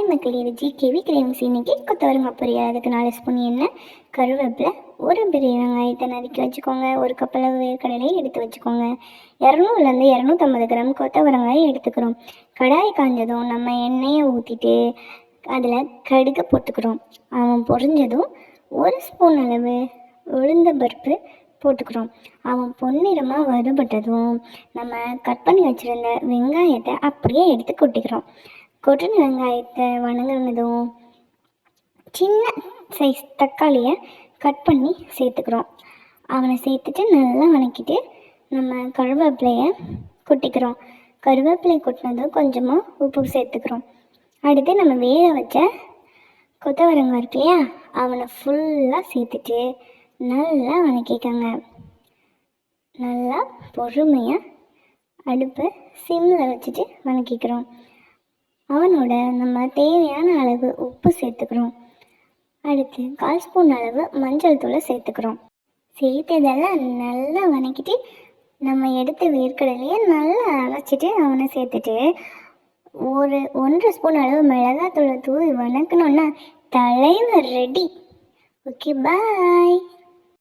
Hi மக்களே, இது GKV cravings. இன்னைக்கு கொத்தவரங்காய் பொரியல். அதுக்கு 4 ஸ்பூன் எண்ணெய், கருவேப்பிலை, ஒரு பெரிய வெங்காயத்தை நறுக்கி வச்சுக்கோங்க. ஒரு கப்பளவு வேர்க்கடலையை எடுத்து வச்சுக்கோங்க. 200லேருந்து 250 கிராம் கொத்தவரங்காயை எடுத்துக்கிறோம். கடாய் காஞ்சதும் நம்ம எண்ணெயை ஊற்றிட்டு அதில் கடுகு போட்டுக்கிறோம். அவன் பொரிஞ்சதும் 1 ஸ்பூன் அளவு உளுந்த பருப்பு போட்டுக்கிறோம். அவன் பொன்னிறமாக வறுபட்டதும் நம்ம கட் பண்ணி வச்சுருந்த வெங்காயத்தை அப்படியே எடுத்து கொட்டிக்கிறோம். கொட்டின வெங்காயத்தை வணங்கினதும் சின்ன சைஸ் தக்காளியை கட் பண்ணி சேர்த்துக்கிறோம். அவனை சேர்த்துட்டு நல்லா வணக்கிட்டு நம்ம கருவேப்பிலையை கொட்டிக்கிறோம். கருவேப்பிலை கொட்டினதும் கொஞ்சமாக உப்பு சேர்த்துக்கிறோம். அடுத்து நம்ம வேக வச்ச கொத்தவரங்காய் இருக்கு இல்லையா, அவனை ஃபுல்லாக சேர்த்துட்டு நல்லா வணக்கிக்கோங்க. நல்லா பொறுமையாக அடுப்பை சிம்மில் வச்சுட்டு வணக்கிக்கிறோம். அவனோட நம்ம தேவையான அளவு உப்பு சேர்த்துக்கிறோம். அடுத்து 1/4 ஸ்பூன் அளவு மஞ்சள் தூளை சேர்த்துக்கிறோம். சேர்த்ததெல்லாம் நல்லா வணக்கிட்டு நம்ம எடுத்த வேர்க்கடலையை நல்லா அரைச்சிட்டு அவனை சேர்த்துட்டு 1.5 ஸ்பூன் அளவு மிளகாத்தூளை தூவி வணக்கணுன்னா தலைவர் ரெடி. ஓகே, பாய்.